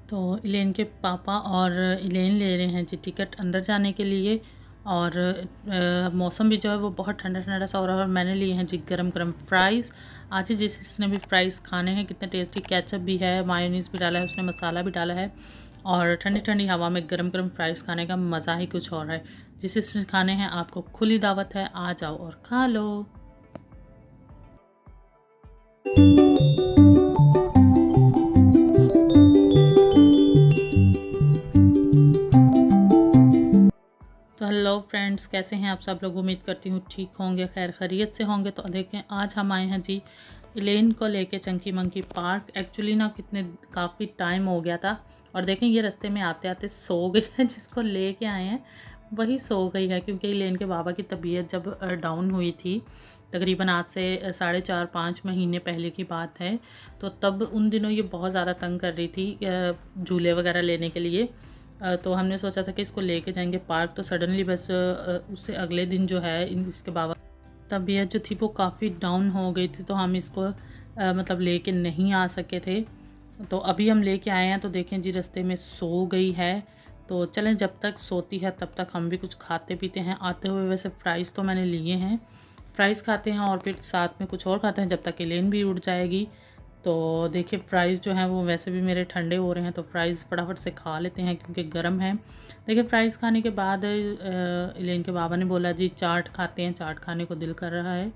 तो इलेन के पापा और इलेन ले रहे हैं जी टिकट अंदर जाने के लिए। और मौसम भी जो है वो बहुत ठंडा ठंडा सा हो रहा है। और मैंने लिए हैं जी गरम गरम फ्राइज़। आज ही जिसने भी फ्राइज़ खाने हैं, कितने टेस्टी, केचप भी है, मायोनीज़ भी डाला है उसने, मसाला भी डाला है। और ठंडी ठंडी हवा में गरम गरम फ्राइज़ खाने का मज़ा ही कुछ और है। जिसने खाने हैं आपको खुली दावत है, आ जाओ और खा लो। तो हेलो फ्रेंड्स, कैसे हैं आप सब लोग? उम्मीद करती हूँ ठीक होंगे, खैर खैरियत से होंगे। तो देखें, आज हम आए हैं जी इलेन को लेके चंकी मंकी पार्क। एक्चुअली ना काफ़ी टाइम हो गया था। और देखें, ये रास्ते में आते आते सो गई है। जिसको लेके आए हैं वही सो गई है, क्योंकि इलेन के बाबा की तबीयत जब डाउन हुई थी, तकरीबन आज से 4.5-5 महीने पहले की बात है। तो तब उन दिनों ये बहुत ज़्यादा तंग कर रही थी झूले वगैरह लेने के लिए। तो हमने सोचा था कि इसको लेके जाएंगे पार्क। तो सडनली बस उससे अगले दिन जो है इसके बाबा तबीयत जो थी वो काफ़ी डाउन हो गई थी, तो हम इसको मतलब लेके नहीं आ सके थे। तो अभी हम लेके आए हैं, तो देखें जी रास्ते में सो गई है। तो चलें, जब तक सोती है तब तक हम भी कुछ खाते पीते हैं। आते हुए वैसे फ़्राइज़ तो मैंने लिए हैं, फ़्राइज़ खाते हैं और फिर साथ में कुछ और खाते हैं जब तक एलेन भी उठ जाएगी। तो देखिए, फ़्राइज़ जो हैं वो वैसे भी मेरे ठंडे हो रहे हैं, तो फ़्राइज़ फटाफट से खा लेते हैं क्योंकि गर्म है। देखिए, फ़्राइज़ खाने के बाद इलेन के बाबा ने बोला जी चाट खाते हैं, चाट खाने को दिल कर रहा है।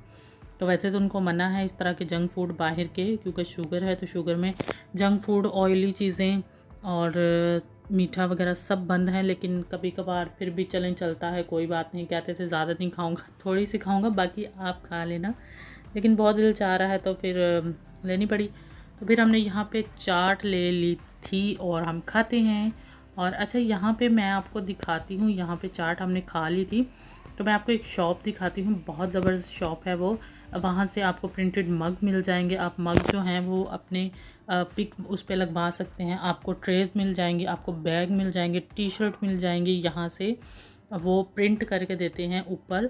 तो वैसे तो उनको मना है इस तरह के जंक फूड बाहर के, क्योंकि शुगर है। तो शुगर में जंक फूड, ऑयली चीज़ें और मीठा वगैरह सब बंद है। लेकिन कभी कभार फिर भी चलता है, कोई बात नहीं। कहते थे ज़्यादा नहीं खाऊंगा, थोड़ी सी खाऊंगा, बाकी आप खा लेना। लेकिन बहुत दिल चाह रहा है तो फिर लेनी पड़ी। तो फिर हमने यहाँ पे चाट ले ली थी और हम खाते हैं। और अच्छा, यहाँ पे मैं आपको दिखाती हूँ, यहाँ पे चाट हमने खा ली थी। तो मैं आपको एक शॉप दिखाती हूँ, बहुत ज़बरदस्त शॉप है वो। वहाँ से आपको प्रिंटेड मग मिल जाएंगे। आप मग जो हैं वो अपने पिक उस पर लगवा सकते हैं। आपको ट्रेस मिल जाएंगी, आपको बैग मिल जाएंगे, टी शर्ट मिल जाएंगी। यहाँ से वो प्रिंट करके देते हैं ऊपर।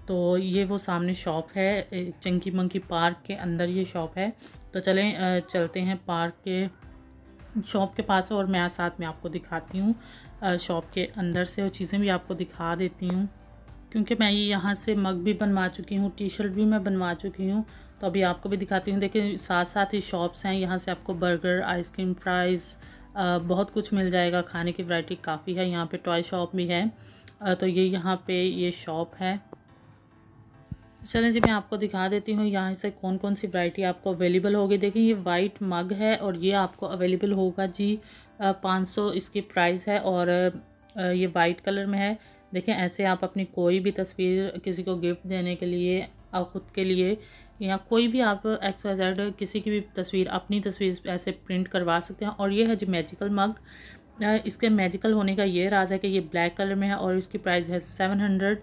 तो ये वो सामने शॉप है, चंकी मंकी पार्क के अंदर ये शॉप है। तो चलें चलते हैं पार्क के शॉप के पास, और मैं साथ में आपको दिखाती हूँ शॉप के अंदर से, और चीज़ें भी आपको दिखा देती हूँ। क्योंकि मैं ये यहाँ से मग भी बनवा चुकी हूँ, टी शर्ट भी मैं बनवा चुकी हूँ। तो अभी आपको भी दिखाती हूँ। देखिए, साथ साथ ही शॉप्स हैं। यहाँ से आपको बर्गर, आइसक्रीम, फ्राइज़, बहुत कुछ मिल जाएगा। खाने की वैरायटी काफ़ी है। यहाँ पे टॉय शॉप भी है। तो ये यहाँ पे ये शॉप है। चलें जी, मैं आपको दिखा देती हूँ यहाँ से कौन कौन सी वैरायटी आपको अवेलेबल होगी। देखिए, ये वाइट मग है और ये आपको अवेलेबल होगा जी 500 इसकी प्राइस है। और ये वाइट कलर में है। देखें, ऐसे आप अपनी कोई भी तस्वीर किसी को गिफ्ट देने के लिए और ख़ुद के लिए, या कोई भी आप XYZ किसी की भी तस्वीर, अपनी तस्वीर ऐसे प्रिंट करवा सकते हैं। और ये है जी मैजिकल मग। इसके मैजिकल होने का ये राज है कि ये ब्लैक कलर में है और इसकी प्राइस है 700।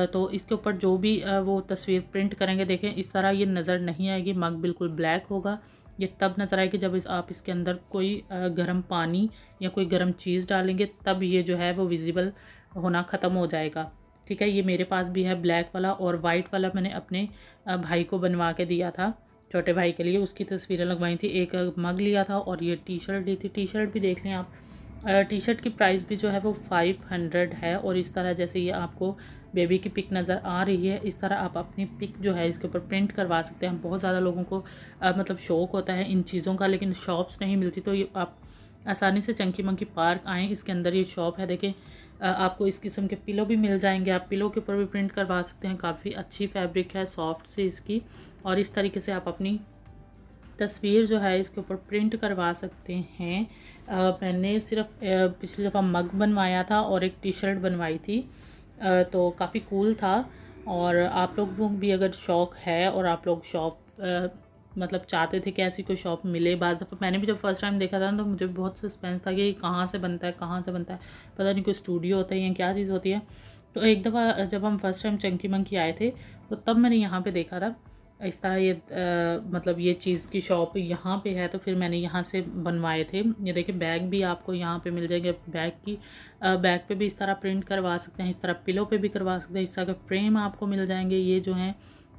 तो इसके ऊपर जो भी वो तस्वीर प्रिंट करेंगे, देखें इस तरह ये नज़र नहीं आएगी। मग बिल्कुल ब्लैक होगा। ये तब नज़र आएगी जब आप इसके अंदर कोई गर्म पानी या कोई गर्म चीज़ डालेंगे, तब ये जो है वो विजिबल होना ख़त्म हो जाएगा। ठीक है, ये मेरे पास भी है ब्लैक वाला, और वाइट वाला मैंने अपने भाई को बनवा के दिया था, छोटे भाई के लिए। उसकी तस्वीरें लगवाई थी। एक मग लिया था और ये टी शर्ट ली थी। टी शर्ट भी देख लें आप। टी शर्ट की प्राइस भी जो है वो 500 है। और इस तरह जैसे ये आपको बेबी की पिक नज़र आ रही है, इस तरह आप अपनी पिक जो है इसके ऊपर प्रिंट करवा सकते हैं। बहुत ज़्यादा लोगों को मतलब शौक़ होता है इन चीज़ों का, लेकिन शॉप्स नहीं मिलती। तो ये आप आसानी से चंकी मंकी पार्क आएँ, इसके अंदर ये शॉप है। देखें, आपको इस किस्म के पिलो भी मिल जाएंगे। आप पिलो के ऊपर भी प्रिंट करवा सकते हैं। काफ़ी अच्छी फैब्रिक है, सॉफ्ट सी इसकी। और इस तरीके से आप अपनी तस्वीर जो है इसके ऊपर प्रिंट करवा सकते हैं। मैंने सिर्फ पिछली दफ़ा मग बनवाया था और एक टी शर्ट बनवाई थी। तो काफ़ी कूल था। और आप लोगों को भी अगर शौक़ है और आप लोग शॉप मतलब चाहते थे कि ऐसी कोई शॉप मिले। बाज़ दफ़ा मैंने भी जब फर्स्ट टाइम देखा था ना, तो मुझे बहुत सस्पेंस था कि कहाँ से बनता है, कहाँ से बनता है। पता नहीं कोई स्टूडियो होता है या क्या चीज़ होती है। तो एक दफ़ा जब हम फर्स्ट टाइम चंकी मंकी आए थे, तो तब मैंने यहाँ पे देखा था इस तरह ये मतलब ये चीज़ की शॉप यहाँ पे है। तो फिर मैंने यहाँ से बनवाए थे। ये देखिए, बैग भी आपको यहाँ पे मिल जाएंगे। बैग पे भी इस तरह प्रिंट करवा सकते हैं, इस तरह पिलो पे भी करवा सकते हैं। इस तरह के फ्रेम आपको मिल जाएंगे। ये जो हैं,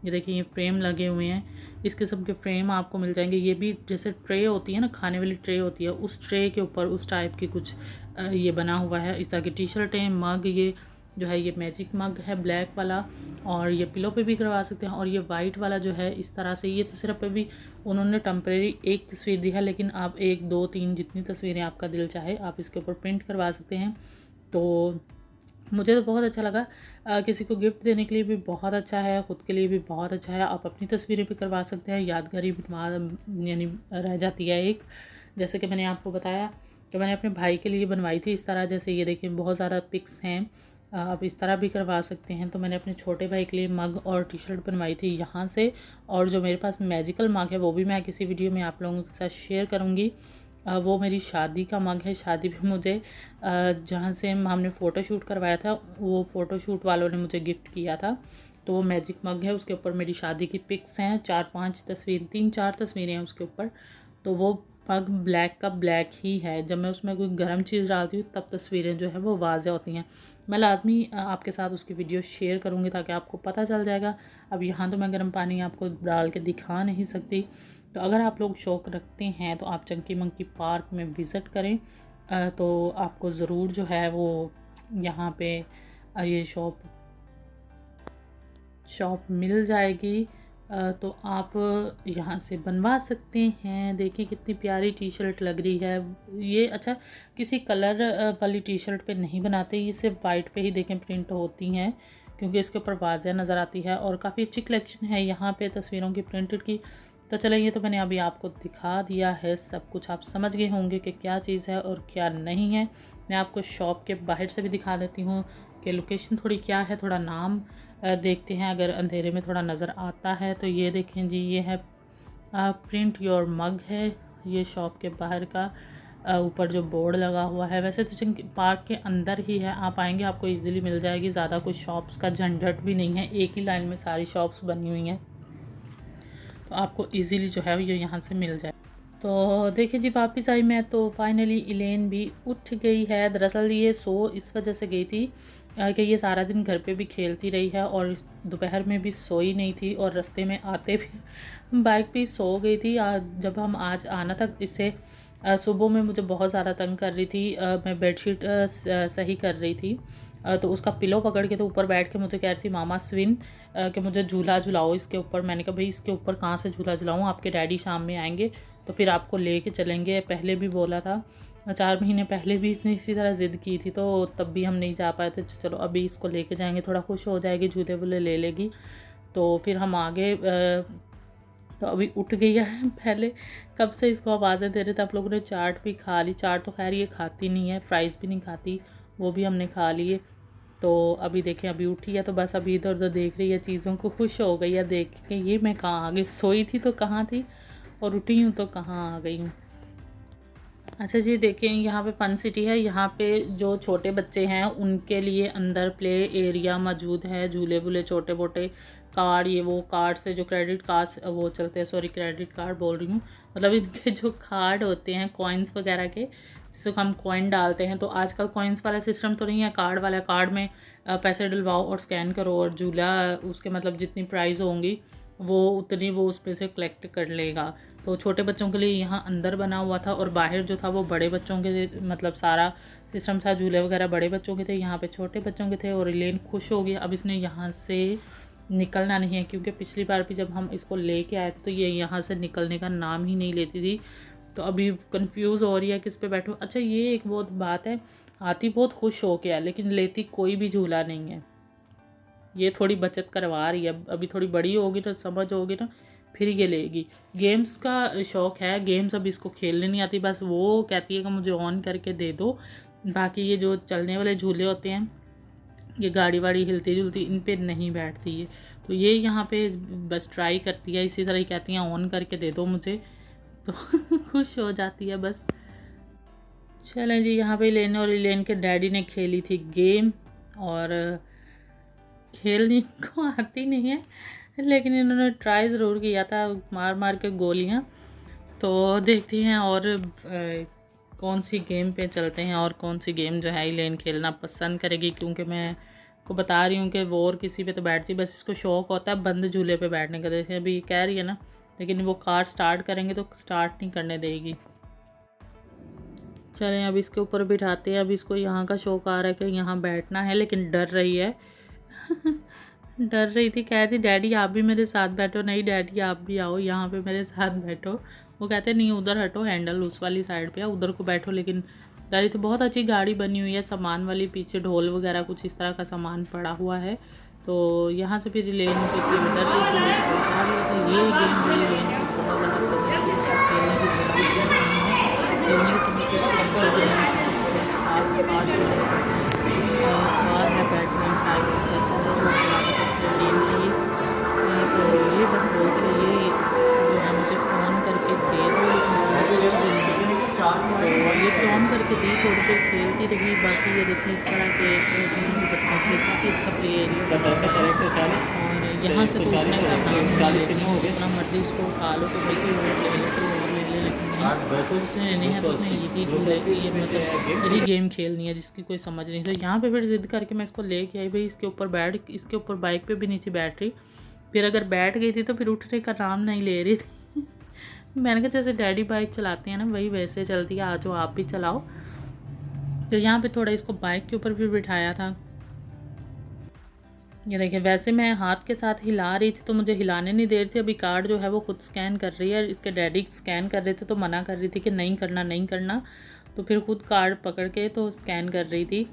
ये देखिए, ये फ्रेम लगे हुए हैं। इस किस्म के फ्रेम आपको मिल जाएंगे। ये भी जैसे ट्रे होती है ना, खाने वाली ट्रे होती है, उस ट्रे के ऊपर उस टाइप की कुछ ये बना हुआ है। इस तरह की टी शर्टें, मग, ये जो है ये मैजिक मग है ब्लैक वाला, और ये पिलो पे भी करवा सकते हैं। और ये वाइट वाला जो है इस तरह से, ये तो सिर्फ अभी उन्होंने टेम्परेरी एक तस्वीर दी है, लेकिन आप 1, 2, 3 जितनी तस्वीरें आपका दिल चाहे आप इसके ऊपर प्रिंट करवा सकते हैं। तो मुझे तो बहुत अच्छा लगा। किसी को गिफ्ट देने के लिए भी बहुत अच्छा है, ख़ुद के लिए भी बहुत अच्छा है। आप अपनी तस्वीरें भी करवा सकते हैं, यादगारी यानी रह जाती है एक। जैसे कि मैंने आपको बताया कि मैंने अपने भाई के लिए बनवाई थी इस तरह, जैसे ये देखिए बहुत ज़्यादा पिक्स हैं, आप इस तरह भी करवा सकते हैं। तो मैंने अपने छोटे भाई के लिए मग और टी शर्ट बनवाई थी यहाँ से। और जो मेरे पास मैजिकल मग है वो भी मैं किसी वीडियो में आप लोगों के साथ शेयर करूँगी। वो मेरी शादी का मग है। शादी भी मुझे जहाँ से हमने फ़ोटोशूट करवाया था, वो फ़ोटोशूट वालों ने मुझे गिफ्ट किया था। तो वो मैजिक मग है, उसके ऊपर मेरी शादी की पिक्स हैं, 4-5 तस्वीर, 3-4 तस्वीरें हैं उसके ऊपर। तो वो मग ब्लैक का ब्लैक ही है। जब मैं उसमें कोई गर्म चीज़ डालती हूँ तब तस्वीरें जो है वो वाज़ेह होती हैं। मैं लाजमी आपके साथ उसकी वीडियो शेयर करूँगी ताकि आपको पता चल जाएगा। अब यहाँ तो मैं गर्म पानी आपको डाल के दिखा नहीं सकती। तो अगर आप लोग शौक़ रखते हैं तो आप चंकी मंकी पार्क में विज़िट करें, तो आपको ज़रूर जो है वो यहाँ पे ये शॉप मिल जाएगी। तो आप यहाँ से बनवा सकते हैं। देखिए कितनी प्यारी टी शर्ट लग रही है ये। अच्छा, किसी कलर वाली टी शर्ट पे नहीं बनाते, ये सिर्फ वाइट पे ही देखें प्रिंट होती हैं, क्योंकि इसके ऊपर वाज़ेह नज़र आती है। और काफ़ी अच्छी कलेक्शन है यहाँ पे तस्वीरों की प्रिंटेड की। तो चलें, ये तो मैंने अभी आपको दिखा दिया है, सब कुछ आप समझ गए होंगे कि क्या चीज़ है और क्या नहीं है। मैं आपको शॉप के बाहर से भी दिखा देती हूँ कि लोकेशन थोड़ी क्या है, थोड़ा नाम देखते हैं अगर अंधेरे में थोड़ा नज़र आता है। तो ये देखें जी, ये है प्रिंट योर मग है, ये शॉप के बाहर का ऊपर जो बोर्ड लगा हुआ है। वैसे तो चंकी पार्क के अंदर ही है, आप आएंगे आपको इजीली मिल जाएगी। ज़्यादा कुछ शॉप्स का झंझट भी नहीं है, एक ही लाइन में सारी शॉप्स बनी हुई हैं, तो आपको इजीली जो है ये यहाँ से मिल जाए। तो देखिए जी, वापस आई मैं, तो फाइनली इलेन भी उठ गई है। दरअसल ये सो इस वजह से गई थी कि ये सारा दिन घर पे भी खेलती रही है और दोपहर में भी सोई नहीं थी, और रास्ते में आते भी बाइक पे सो गई थी। जब हम आज आना था इससे सुबह में मुझे बहुत ज़्यादा तंग कर रही थी। मैं बेडशीट सही कर रही थी, तो उसका पिलो पकड़ के तो ऊपर बैठ के मुझे कह रही थी मामा स्विन कि मुझे झूला झुलाओ इसके ऊपर। मैंने कहा भाई इसके ऊपर कहाँ से झूला झुलाऊँ, आपके डैडी शाम में आएंगे तो फिर आपको लेके चलेंगे। पहले भी बोला था, 4 महीने पहले भी इसने इसी तरह ज़िद की थी, तो तब भी हम नहीं जा पाए थे। चलो अभी इसको लेके जाएंगे, थोड़ा खुश हो जाएगी, झूले वूले ले लेगी। तो फिर हम आगे तो अभी उठ गई है। पहले कब से इसको आवाज़ें दे रहे थे। आप लोगों ने चाट भी खा ली। चाट तो खैर ये खाती नहीं है, फ्राइज़ भी नहीं खाती, वो भी हमने खा लिए। तो अभी देखें, अभी उठी है तो बस अभी इधर उधर देख रही है चीज़ों को, खुश हो गई है देख के। ये मैं कहाँ आ गई, सोई थी तो कहाँ थी, और उठी हूँ तो कहाँ आ गई हूँ। अच्छा जी, देखें यहाँ पे फन सिटी है। यहाँ पे जो छोटे बच्चे हैं उनके लिए अंदर प्ले एरिया मौजूद है, झूले वूले, छोटे मोटे कार्ड, ये वो कार्ड से जो क्रेडिट कार्ड्स वो चलते हैं, सॉरी क्रेडिट कार्ड बोल रही हूँ, मतलब इनके जो कार्ड होते हैं कॉइन्स वगैरह के, जिसको हम कॉइन डालते हैं। तो आजकल कॉइन्स वाला सिस्टम तो नहीं है, कार्ड वाला। कार्ड में पैसे डलवाओ और स्कैन करो, और झूला उसके मतलब जितनी प्राइस होंगी वो उतनी वो उस पे से कलेक्ट कर लेगा। तो छोटे बच्चों के लिए यहाँ अंदर बना हुआ था, और बाहर जो था वो बड़े बच्चों के, मतलब सारा सिस्टम था, झूले वगैरह बड़े बच्चों के थे, यहाँ पे छोटे बच्चों के थे। और इलेन खुश हो गया। अब इसने यहाँ से निकलना नहीं है, क्योंकि पिछली बार भी जब हम इसको लेके आए थे तो ये यहाँ से निकलने का नाम ही नहीं लेती थी। तो अभी कंफ्यूज हो रही है किस पे बैठूँ। अच्छा, ये एक बहुत बात है, आती बहुत खुश हो के है लेकिन लेती कोई भी झूला नहीं है। ये थोड़ी बचत करवा रही है, अभी थोड़ी बड़ी होगी तो समझ होगी ना, फिर ये लेगी। गेम्स का शौक़ है, गेम्स अब इसको खेलने नहीं आती, बस वो कहती है कि मुझे ऑन करके दे दो। बाकी ये जो चलने वाले झूले होते हैं, ये गाड़ी वाड़ी हिलती जुलती, इन पे नहीं बैठती है। तो ये यहाँ पे बस ट्राई करती है, इसी तरह ही कहती हैं ऑन करके दे दो मुझे, तो खुश हो जाती है बस। चलें जी, यहाँ पे लेन और लेन के डैडी ने खेली थी गेम, और खेलने को आती नहीं है लेकिन इन्होंने ट्राई ज़रूर किया था, मार मार के गोलियाँ। तो देखती हैं और कौन सी गेम पे चलते हैं, और कौन सी गेम जो है इलेन खेलना पसंद करेगी। क्योंकि मैं को बता रही हूँ कि वो और किसी पे तो बैठती, बस इसको शौक़ होता है बंद झूले पे बैठने का। जैसे अभी कह रही है ना, लेकिन वो कार स्टार्ट करेंगे तो स्टार्ट नहीं करने देगी। चलें अब इसके ऊपर बिठाते हैं। अब इसको यहाँ का शौक आ रहा है कि यहाँ बैठना है, लेकिन डर रही है डर रही थी, कह रही थी डैडी आप भी मेरे साथ बैठो। नहीं डैडी आप भी आओ यहाँ पे मेरे साथ बैठो। वो कहते नहीं उधर हटो, हैंडल उस वाली साइड पे है, उधर को बैठो। लेकिन डरी तो बहुत अच्छी गाड़ी बनी हुई है, सामान वाली, पीछे ढोल वगैरह कुछ इस तरह का सामान पड़ा हुआ है। तो यहाँ से फिर लेन पे डर रही थी, ये गेम बड़ी लेन को बहुत ज़्यादा खेलने के समय कार है, बैटमैन टाइगर जैसा है वो चला सकते हैं गेम के लिए। तो ये बस बोलते हैं ये जो है मुझे ऑन करके दे दो, तो ये ऑन करके दी, थोड़ी देर खेलती रही। बाकी ये देखिए इस तरह के काफ़ी अच्छा प्ले एरिया और यहाँ से तो उठने का काम जितना मर्जी उसको उठा लो तो भाई ले लेते उसने नहीं है, तो उसने यही झूले ये मतलब यही गेम खेलनी है जिसकी कोई समझ नहीं। तो यहाँ पे फिर ज़िद करके मैं इसको लेके आई, भाई इसके ऊपर बैठ, इसके ऊपर बाइक पे भी नीचे बैठ रही। फिर अगर बैठ गई थी तो फिर उठने का नाम नहीं ले रही थी मैंने कहा जैसे डैडी बाइक चलाते हैं ना वही वैसे चलती है, आज आप भी चलाओ। तो यहाँ पे थोड़ा इसको बाइक के ऊपर भी बिठाया था। ये देखिए वैसे मैं हाथ के साथ हिला रही थी तो मुझे हिलाने नहीं दे रही थी। अभी कार्ड जो है वो खुद स्कैन कर रही है, इसके डैडी स्कैन कर रहे थे तो मना कर रही थी कि नहीं करना नहीं करना, तो फिर खुद कार्ड पकड़ के तो स्कैन कर रही थी।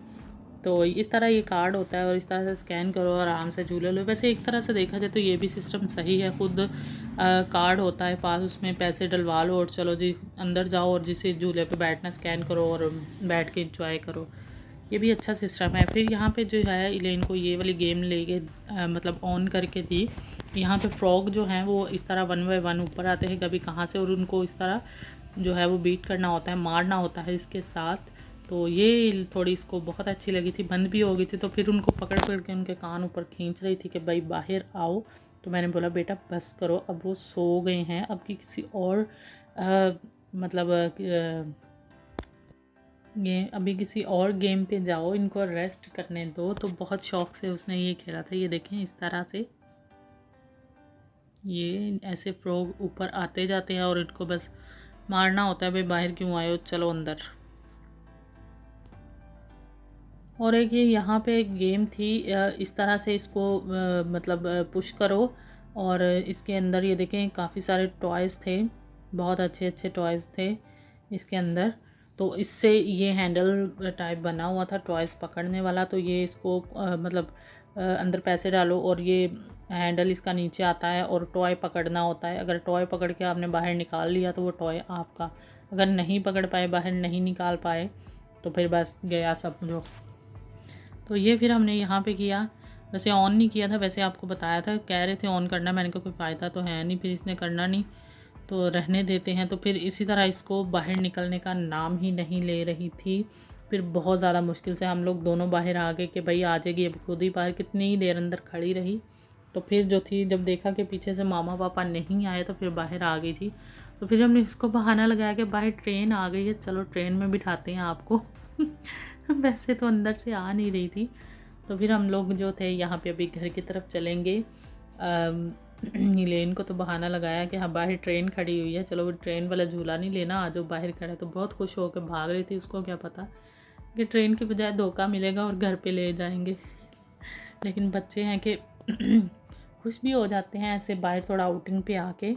तो इस तरह ये कार्ड होता है और इस तरह से स्कैन करो और आराम से झूले लो। वैसे एक तरह से देखा जाए तो ये भी सिस्टम सही है, खुद कार्ड होता है पास, उसमें पैसे डलवा लो और चलो जी अंदर जाओ और जिसे झूले पे बैठना स्कैन करो और बैठ के इंजॉय करो। ये भी अच्छा सिस्टम है। फिर यहाँ पे जो है इलेन को ये वाली गेम लेके मतलब ऑन करके दी। यहाँ पे फ्रॉग जो हैं वो इस तरह 1 बाय 1 ऊपर आते हैं कभी कहाँ से, और उनको इस तरह जो है वो बीट करना होता है, मारना होता है इसके साथ। तो ये थोड़ी इसको बहुत अच्छी लगी थी, बंद भी हो गई थी तो फिर उनको पकड़ पकड़ के उनके कान ऊपर खींच रही थी कि भाई बाहर आओ। तो मैंने बोला बेटा बस करो, अब वो सो गए हैं, अब की किसी और अभी किसी और गेम पे जाओ, इनको रेस्ट करने दो। तो बहुत शौक से उसने ये खेला था। ये देखें इस तरह से ये ऐसे फ्रॉग ऊपर आते जाते हैं और इनको बस मारना होता है, भाई बाहर क्यों आए हो, चलो अंदर। और एक ये यहाँ पे एक गेम थी, इस तरह से इसको मतलब पुश करो और इसके अंदर ये देखें काफ़ी सारे टॉयज़ थे, बहुत अच्छे अच्छे टॉयज़ थे इसके अंदर। तो इससे ये हैंडल टाइप बना हुआ था टॉयज़ पकड़ने वाला। तो ये इसको मतलब अंदर पैसे डालो और ये हैंडल इसका नीचे आता है और टॉय पकड़ना होता है। अगर टॉय पकड़ के आपने बाहर निकाल लिया तो वो टॉय आपका, अगर नहीं पकड़ पाए, बाहर नहीं निकाल पाए तो फिर बस गया सब जो। तो ये फिर हमने यहाँ पे किया, वैसे ऑन नहीं किया था, वैसे आपको बताया था, कह रहे थे ऑन करना, मैंने कहा कोई फ़ायदा तो है नहीं, फिर इसने करना नहीं तो रहने देते हैं। तो फिर इसी तरह इसको बाहर निकलने का नाम ही नहीं ले रही थी। फिर बहुत ज़्यादा मुश्किल से हम लोग दोनों बाहर आ गए कि भाई आ जाएगी, अब खुद ही बाहर कितनी ही देर अंदर खड़ी रही। तो फिर जो थी जब देखा कि पीछे से मामा पापा नहीं आए तो फिर बाहर आ गई थी। तो फिर हमने इसको बहाना लगाया कि बाहर ट्रेन आ गई है, चलो ट्रेन में बिठाते हैं आपको वैसे तो अंदर से आ नहीं रही थी। तो फिर हम लोग जो थे यहाँ पे अभी घर की तरफ चलेंगे। इलेन को तो बहाना लगाया कि हाँ बाहर ट्रेन खड़ी हुई है, चलो ट्रेन वाला झूला नहीं लेना, आज वो बाहर खड़ा है। तो बहुत खुश होकर भाग रही थी, उसको क्या पता कि ट्रेन की बजाय धोखा मिलेगा और घर पे ले जाएंगे। लेकिन बच्चे हैं कि खुश भी हो जाते हैं ऐसे बाहर थोड़ा आउटिंग पे आके,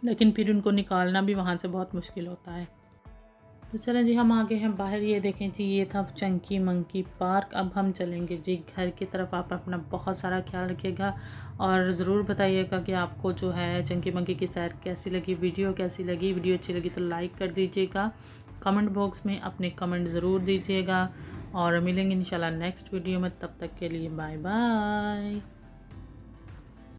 लेकिन फिर उनको निकालना भी वहाँ से बहुत मुश्किल होता है। तो चलें जी हम आ गए हैं बाहर। ये देखें जी ये था चंकी मंकी पार्क। अब हम चलेंगे जी घर की तरफ। आप अपना बहुत सारा ख्याल रखिएगा और ज़रूर बताइएगा कि आपको जो है चंकी मंकी की सैर कैसी लगी, वीडियो कैसी लगी। वीडियो अच्छी लगी तो लाइक कर दीजिएगा, कमेंट बॉक्स में अपने कमेंट ज़रूर दीजिएगा और मिलेंगे इंशाल्लाह नेक्स्ट वीडियो में। तब तक के लिए बाय बाय।